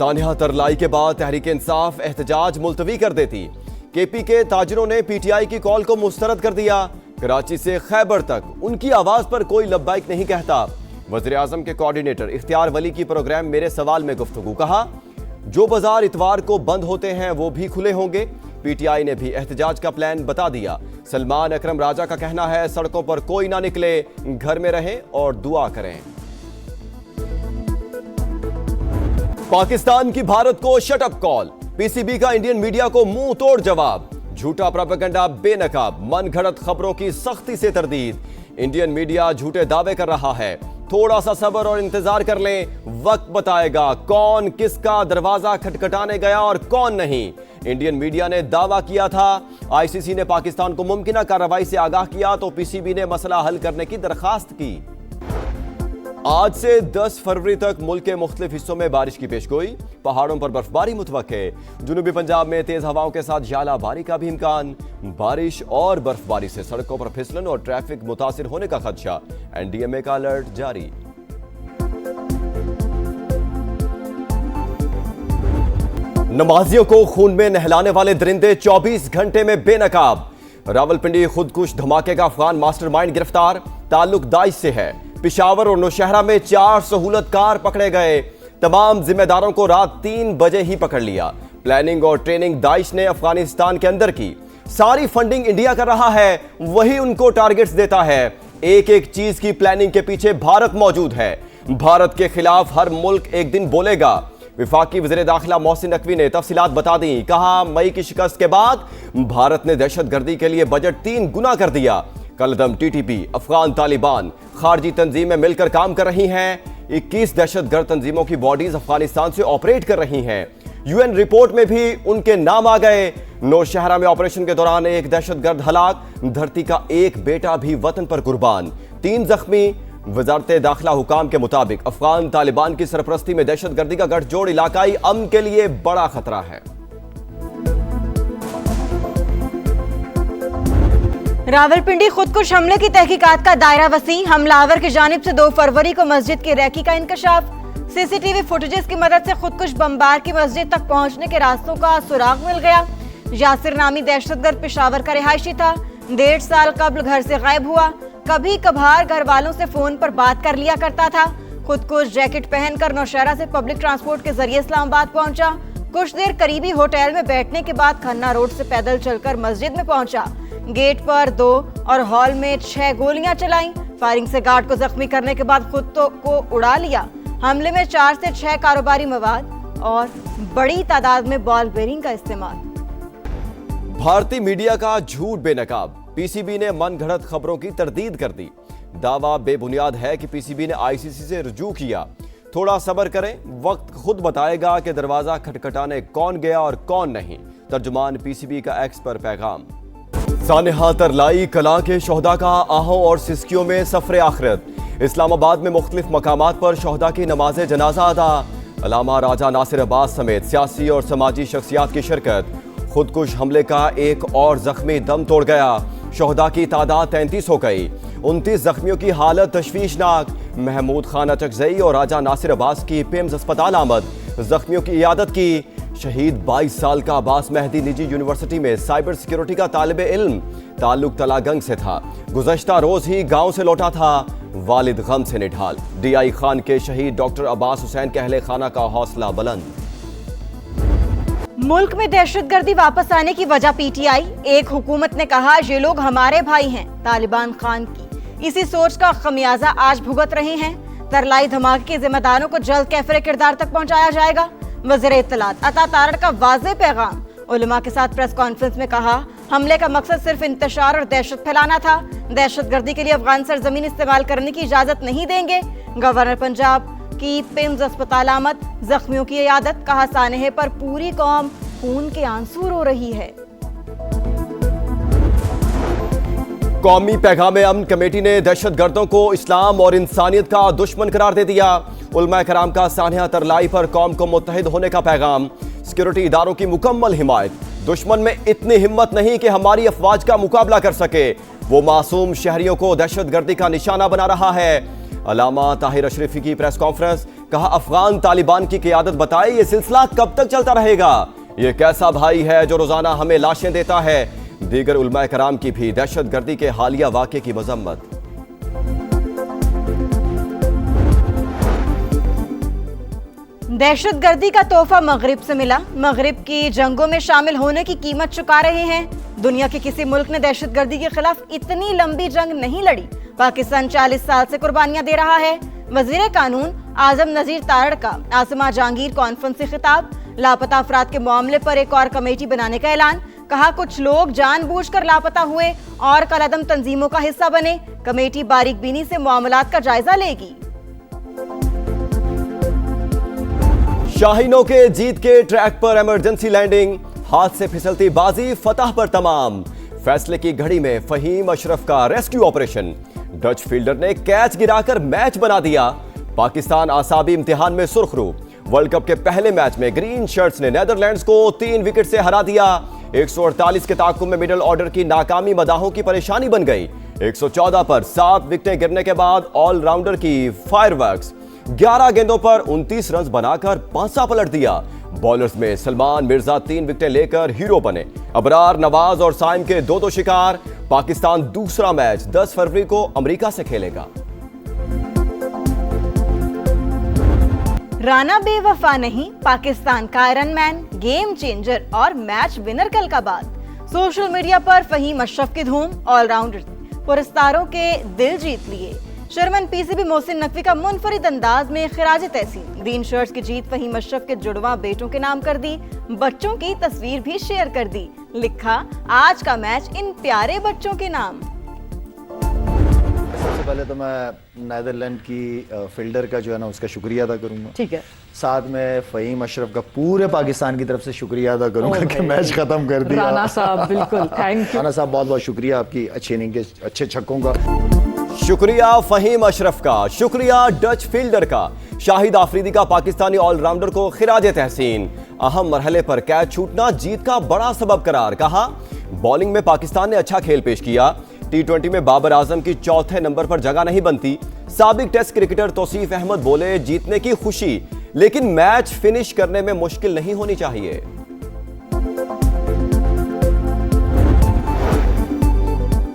सानिया तरलाई के बाद तहरीक इंसाफ एहतजाज मुलतवी कर देती। केपी के ताजिरों ने पीटीआई की कॉल को मुस्तरद कर दिया। कराची से खैबर तक उनकी आवाज पर कोई लब्बाइक नहीं कहता। वज़ीर आज़म के कोऑर्डिनेटर इख्तियार वली की प्रोग्राम मेरे सवाल में गुफ्तगू। कहा, जो बाजार इतवार को बंद होते हैं वो भी खुले होंगे। पीटीआई ने भी एहतजाज का प्लान बता दिया। सलमान अकरम राजा का कहना है, सड़कों पर कोई ना निकले, घर में रहें और दुआ करें। पाकिस्तान की भारत को शटअप कॉल। पीसीबी का इंडियन मीडिया को मुंह तोड़ जवाब। झूठा प्रोपेगेंडा बेनकाब, मन घड़त खबरों की सख्ती से तरदीद। इंडियन मीडिया झूठे दावे कर रहा है। थोड़ा सा सब्र और इंतजार कर लें, वक्त बताएगा कौन किसका दरवाजा खटखटाने गया और कौन नहीं। इंडियन मीडिया ने दावा किया था आईसीसी ने पाकिस्तान को मुमकिन कार्रवाई से आगाह किया तो पीसीबी ने मसला हल करने की दरखास्त की। आज से 10 फरवरी तक मुल्क के मुख्तलिफ हिस्सों में बारिश की पेशगोई। पहाड़ों पर बर्फबारी मुतवक्के। जुनूबी पंजाब में तेज हवाओं के साथ झालाबारी का भी इम्कान। बारिश और बर्फबारी से सड़कों पर फिसलन और ट्रैफिक मुतासिर होने का खदशा। एनडीएमए का अलर्ट जारी। नमाजियों को खून में नहलाने वाले दरिंदे 24 घंटे में बेनकाब। रावलपिंडी खुदकुश धमाके का अफगान मास्टरमाइंड गिरफ्तार। ताल्लुक दाइश से है। पिशावर और नौशहरा में 4 सहूलतकार पकड़े गए। तमाम जिम्मेदारों को रात 3 बजे ही पकड़ लिया। प्लानिंग और ट्रेनिंग दाइश ने अफगानिस्तान के अंदर की। सारी फंडिंग इंडिया कर रहा है, वही उनको टारगेट्स देता है। एक एक चीज की प्लानिंग के पीछे भारत मौजूद है। भारत के खिलाफ हर मुल्क एक दिन बोलेगा। विफाकी वज़ीर दाखिला मोहसिन नकवी ने तफसीलात बता दी। कहा, मई की शिकस्त के बाद भारत ने दहशतगर्दी के लिए बजट 3 गुना कर दिया। कलदम, टीटीपी, अफगान तालिबान खारजी तंजीमें मिलकर काम कर रही हैं। 21 दहशतगर्द तंजीमों की बॉडीज अफगानिस्तान से ऑपरेट कर रही हैं। यूएन रिपोर्ट में भी उनके नाम आ गए। नौशहरा में ऑपरेशन के दौरान एक दहशतगर्द हलाक। धरती का एक बेटा भी वतन पर कुर्बान। 3 जख्मी। वजारत दाखिला हुकाम के मुताबिक अफगान तालिबान की सरपरस्ती में दहशतगर्दी का गठजोड़ इलाकाई अमन के लिए बड़ा खतरा है। रावलपिंडी खुदकुश हमले की तहकीकात का दायरा वसी। हमलावर की जानिब से 2 फरवरी को मस्जिद की रैकी का इंकशाफ। सीसीटीवी फुटेजेस की मदद से खुदकुश बमबार की मस्जिद तक पहुंचने के रास्तों का सुराग मिल गया। यासिर नामी दहशतगर्द पेशावर का रिहायशी था। 1.5 साल कबल घर से गायब हुआ। कभी कभार घर वालों से फोन पर बात कर लिया करता था। खुदकुश जैकेट पहनकर नौशहरा से पब्लिक ट्रांसपोर्ट के जरिए इस्लामाबाद पहुंचा। कुछ देर करीबी होटल में बैठने के बाद खन्ना रोड से पैदल चलकर मस्जिद में पहुंचा। गेट पर 2 और हॉल में 6 गोलियां चलाई। फायरिंग से गार्ड को जख्मी करने के बाद खुद को उड़ा लिया। हमले में 4 से 6 कारोबारी मवाद और बड़ी तादाद में बॉल बेरिंग का इस्तेमाल। भारतीय मीडिया का झूठ बेनकाब। पीसीबी ने मन घड़त खबरों की तरदीद कर दी। दावा बेबुनियाद है कि पीसीबी ने आईसीसी से रुजू किया। थोड़ा सब्र करें, वक्त खुद बताएगा कि दरवाजा खटखटाने कौन गया और कौन नहीं। तर्जुमान पीसीबी का एक्स पर पैगाम। सानिया तरलाई कला के शोहदा का आहों और सिस्कियों में सफर आखिरत। इस्लामाबाद में मुख्तलिफ मकामात पर शोहदा की नमाज जनाजा अदा। अलामा राजा नासिर अब्बास समेत सियासी और समाजी शख्सियात की शिरकत। खुदकुश हमले का एक और जख्मी दम तोड़ गया। शोहदा की तादाद 33 हो गई। 29 जख्मियों की हालत तशवीशनाक। महमूद खान अचकजई और राजा नासिर अब्बास की पिम्स अस्पताल आमद। जख्मियों की इयादत की। शहीद 22 साल का अब्बास मेहदी निजी यूनिवर्सिटी में साइबर सिक्योरिटी का तालिबे इल्म। ताल्लुक तलागंग से था। गुज़श्ता रोज ही गांव से लौटा था। वालिद गम से निढाल। डीआई खान के शहीद डॉक्टर अब्बास हुसैन के अहले खाना का हौसला बुलंद। मुल्क में दहशतगर्दी वापस आने की वजह पीटीआई। एक हुकूमत ने कहा, ये लोग हमारे भाई हैं। तालिबान खान की इसी सोच का खमियाजा आज भुगत रहे हैं। तरलाई धमाके के जिम्मेदारों को जल्द कैफरे किरदार तक पहुंचाया जाएगा। वज़ीर इत्तलात अता तारड़ का वाज़ेह पैगाम। उलमा के साथ प्रेस कॉन्फ्रेंस में कहा, हमले का मकसद सिर्फ इंतशार और दहशत फैलाना था। दहशतगर्दी के लिए अफगान सरजमीन इस्तेमाल करने की इजाजत नहीं देंगे। गवर्नर पंजाब की पिम्स अस्पताल आमद। जख्मियों की इयादत। कहा, सानहे पर पूरी कौम खून के आंसू रो रही है। कौमी पैगाम अमन कमेटी ने दहशतगर्दों को इस्लाम और इंसानियत का दुश्मन करार दे दिया। उलमा कराम का सानिया तरलाई पर कौम को मुत्तहिद होने का पैगाम। सिक्योरिटी इदारों की मुकम्मल हिमायत। दुश्मन में इतनी हिम्मत नहीं कि हमारी अफवाज का मुकाबला कर सके। वो मासूम शहरियों को दहशतगर्दी का निशाना बना रहा है। अलामा ताहिर अशरफी की प्रेस कॉन्फ्रेंस, कहा अफगान तालिबान की क़ियादत बताए ये सिलसिला कब तक चलता रहेगा, ये कैसा भाई है जो रोजाना हमें लाशें देता है। दीगर उलमाए कराम की भी दहशतगर्दी के हालिया वाक़े की मजम्मत। दहशतगर्दी का तोहफा मगरिब से मिला, मगरिब की जंगों में शामिल होने की कीमत चुका रहे हैं। दुनिया के किसी मुल्क ने दहशतगर्दी के खिलाफ इतनी लंबी जंग नहीं लड़ी। पाकिस्तान 40 साल से कुर्बानियां दे रहा है। वजीर कानून आजम नजीर तारड़ का आसमा जहांगीर कॉन्फ्रेंस से खिताब, लापता अफराद के मामले पर एक और कमेटी बनाने का ऐलान। कहा कुछ लोग जानबूझकर लापता हुए और कलअदम तंजीमों का हिस्सा बने। कमेटी बारीक बीनी से मामलात का जायजा लेगी। शाहीनों के जीत के ट्रैक पर इमरजेंसी लैंडिंग, हाथ से फिसलती बाजी फतह पर तमाम। फैसले की घड़ी में फहीम अशरफ का रेस्क्यू ऑपरेशन, डच फील्डर ने कैच गिराकर मैच बना दिया। पाकिस्तान आसाबी इम्तिहान में सुर्खरू, वर्ल्ड कप के पहले मैच में ग्रीन शर्ट्स ने नीदरलैंड्स को 3 विकेट से हरा दिया। 148 के ताकुब में मिडिल ऑर्डर की नाकामी मदाहों की परेशानी बन गई। 114 पर 7 विकेटें गिरने के बाद ऑलराउंडर की फायरवर्क्स, 11 गेंदों पर 29 रन बनाकर पांसा पलट दिया। बॉलर्स में सलमान मिर्जा 3 विकेटें लेकर हीरो बने। अबरार, नवाज और साइम के 2-2 शिकार। पाकिस्तान दूसरा मैच 10 फरवरी को अमेरिका से खेलेगा। राना बेवफा नहीं, पाकिस्तान का आयरन मैन, गेम चेंजर और मैच विनर कल का बाद। सोशल मीडिया पर फहीम अशरफ की धूम, ऑलराउंडर पुरस्कारों के दिल जीत लिए। चेयरमैन पीसीबी मोहसिन नकवी का मुनफरिद अंदाज में खिराज तहसीन। ग्रीन शर्ट्स की जीत फहीम अशरफ के जुड़वा बेटों के नाम कर दी। बच्चों की तस्वीर भी शेयर कर दी। लिखा आज का मैच इन प्यारे बच्चों के नाम। सबसे पहले तो मैं नीदरलैंड की फील्डर का जो है ना उसका शुक्रिया अदा करूंगा। ठीक है। साथ में फहीम अशरफ का पूरे पाकिस्तान की तरफ से शुक्रिया अदा करूंगा कि मैच खत्म कर दिया। राना साहब बिल्कुल थैंक यू। राना साहब बहुत बहुत शुक्रिया आपकी अच्छे इनिंग के अच्छे छक्कों का। शुक्रिया फहीम अशरफ का, शुक्रिया डच फील्डर का। शाहिद आफरीदी का पाकिस्तानी ऑलराउंडर को खिराज तहसीन। अहम मरहले पर कैच छूटना जीत का बड़ा सबब करार। कहा बॉलिंग में पाकिस्तान ने अच्छा खेल पेश किया। T20 में बाबर आजम की चौथे नंबर पर जगह नहीं बनती। साबिक टेस्ट क्रिकेटर तौसीफ अहमद बोले जीतने की खुशी, लेकिन मैच फिनिश करने में मुश्किल नहीं होनी चाहिए।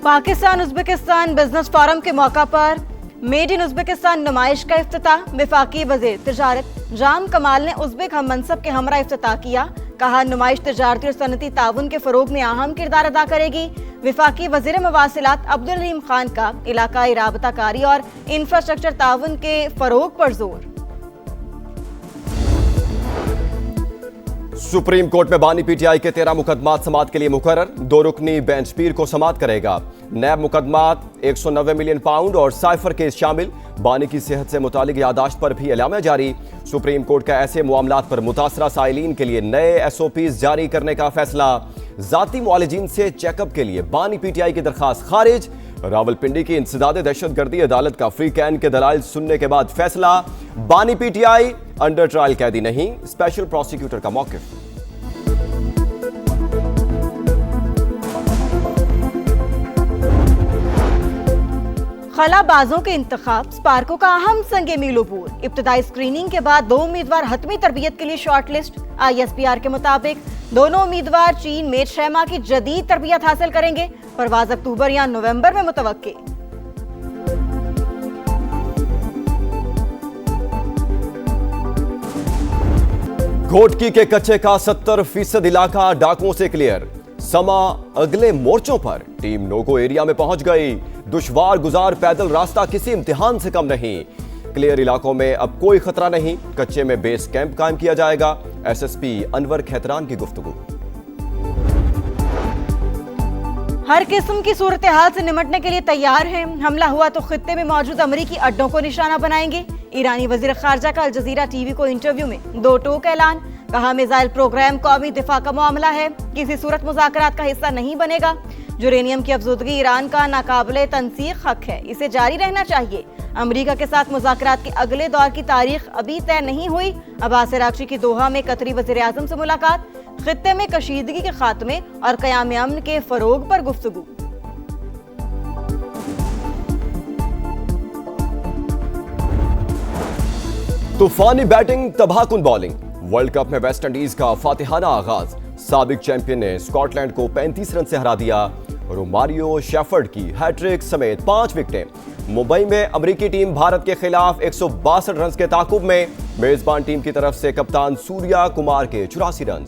पाकिस्तान उज़्बेकिस्तान बिजनेस फोरम के मौका पर मेड इन उज़्बेकिस्तान नुमाइश का इफ्तिताह। वफाकी वज़ीर तिजारत जाम कमाल ने उज़्बेक हम मनसब के हमरा इफ्तिताह किया। कहा नुमाइश तिजारती और सनती ताउन के फरोग में अहम किरदार अदा करेगी। वफाकी वज़ीर मवासिलात अब्दुल रहीम खान का इलाकाई राबताकारी और इंफ्रास्ट्रक्चर ताउन के फरोग पर जोर। सुप्रीम कोर्ट में बानी पीटीआई के 13 मुकदमात समाअत के लिए मुकर्रर। 2 रुकनी बेंच पीर को समाअत करेगा। नैब मुकदमात 190 मिलियन पाउंड और साइफर केस शामिल। बानी की सेहत से मुतालिक यादाश्त पर भी एलामिया जारी। सुप्रीम कोर्ट का ऐसे मामलात पर मुतासरा साइलीन के लिए नए SOPs जारी करने का फैसला। जाती मुआलिजीन से चेकअप के लिए बानी पीटीआई की दरखास्त खारिज। रावलपिंडी की इंसदाद दहशतगर्दी अदालत का फ्री कैन के दलाइल सुनने के बाद फैसला। बानी पीटीआई अंडर ट्रायल कैदी नहीं, स्पेशल प्रोसिक्यूटर का मौकिफ। खलाबाजों के इंतखाब स्पार्को का अहम संगे मीलोपुर। इब्तदाई स्क्रीनिंग के बाद 2 उम्मीदवार हतमी तरबियत के लिए शॉर्टलिस्ट। ISPR के मुताबिक दोनों उम्मीदवार चीन में 6 माह की जदीद तरबियत हासिल करेंगे। परवाज अक्टूबर या नवंबर में मुतवक्के। घोटकी के कच्चे का 70% इलाका डाकुओं से क्लियर। समा अगले मोर्चों पर टीम नोगो एरिया में पहुंच गई। दुश्वार गुजार पैदल रास्ता किसी इम्तिहान से कम नहीं। क्लियर इलाकों में अब कोई खतरा नहीं। कच्चे में बेस कैंप कायम किया जाएगा। SSP अनवर खैतरान की गुफ्तगू। हर किस्म की सूरत हाल से निमटने के लिए तैयार हैं। हमला हुआ तो खित्ते में मौजूद अमरीकी अड्डों को निशाना बनाएंगे। ईरानी वजीर खारजा का अल जजीरा टीवी को इंटरव्यू में 2 टोक ऐलान। कहा मिसाइल प्रोग्राम कौमी दिफा का मामला है, किसी सूरत मुज़ाकरात का हिस्सा नहीं बनेगा। यूरेनियम की अफजूदगी ईरान का नाकाबिले तनसीख हक है, इसे जारी रहना चाहिए। अमेरिका के साथ मुज़ाकरात के अगले दौर की तारीख अभी तय नहीं हुई। अब्बास अरागची की दोहा में कतरी वज़ीर आज़म से मुलाकात। खित्ते में कशीदगी के खात्मे और क़याम अमन के फरोग पर गुफ्तगू। तूफानी बैटिंग, तबाहकुन बॉलिंग। वर्ल्ड कप में वेस्ट इंडीज का फातिहाना आगाज। साबिक चैंपियन ने स्कॉटलैंड को 35 रन से हरा दिया। रोमारियो शेफर्ड की हैट्रिक समेत 5 विकेटें। मुंबई में अमेरिकी टीम भारत के खिलाफ 162 रन के ताकुब में। मेजबान टीम की तरफ से कप्तान सूर्या कुमार के 84 रन।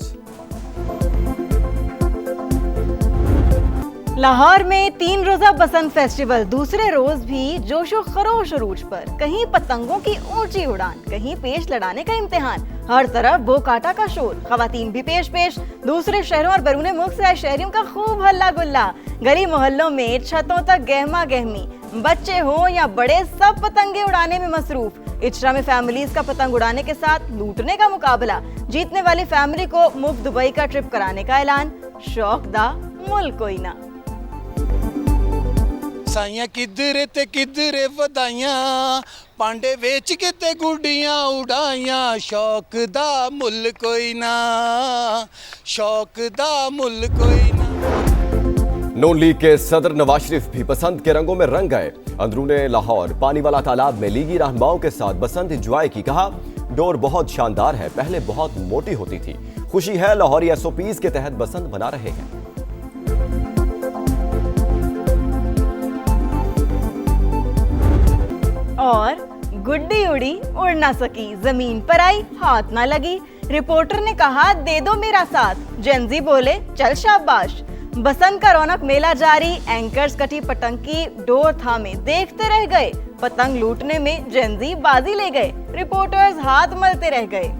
लाहौर में 3 रोजा बसंत फेस्टिवल, दूसरे रोज भी जोशो खरोश अरूज पर। कहीं पतंगों की ऊंची उड़ान, कहीं पेश लड़ाने का इम्तिहान, हर तरफ बो काटा का शोर। खवातीन भी पेश दूसरे शहरों और बैरून मुल्क से आए शहरियों का खूब हल्ला गुल्ला। गली मोहल्लों में छतों तक गहमा गहमी, बच्चे हो या बड़े सब पतंगे उड़ाने में मसरूफ। इचरा में फैमिलीज का पतंग उड़ाने के साथ लूटने का मुकाबला। जीतने वाली फैमिली को मुफ्त दुबई का ट्रिप कराने का ऐलान। शौक दा मुल्क कोई ना। साइयां किधरे ते किधरे वधाइयां, पांडे वेच के ते गुडियां उड़ाइयां। शौक दा मुल कोई ना, शौक दा मुल कोई ना। नून लीग के सदर नवाज शरीफ भी बसंत के रंगों में रंग गए। अंदरूने लाहौर पानी वाला तालाब में लीगी रहनुमाओं के साथ बसंत एंजॉय की। कहा, डोर बहुत शानदार है, पहले बहुत मोटी होती थी। खुशी है लाहौरी एसओपीज के तहत बसंत बना रहे हैं। और गुड्डी उड़ी उड़ ना सकी, जमीन पर आई हाथ ना लगी। रिपोर्टर ने कहा, दे दो मेरा साथ। जेंजी बोले, चल शाबाश। बसंत का रौनक मेला जारी। एंकर्स कटी पतंग की डोर थामे देखते रह गए। पतंग लूटने में जेंजी बाजी ले गए। रिपोर्टर्स हाथ मलते रह गए।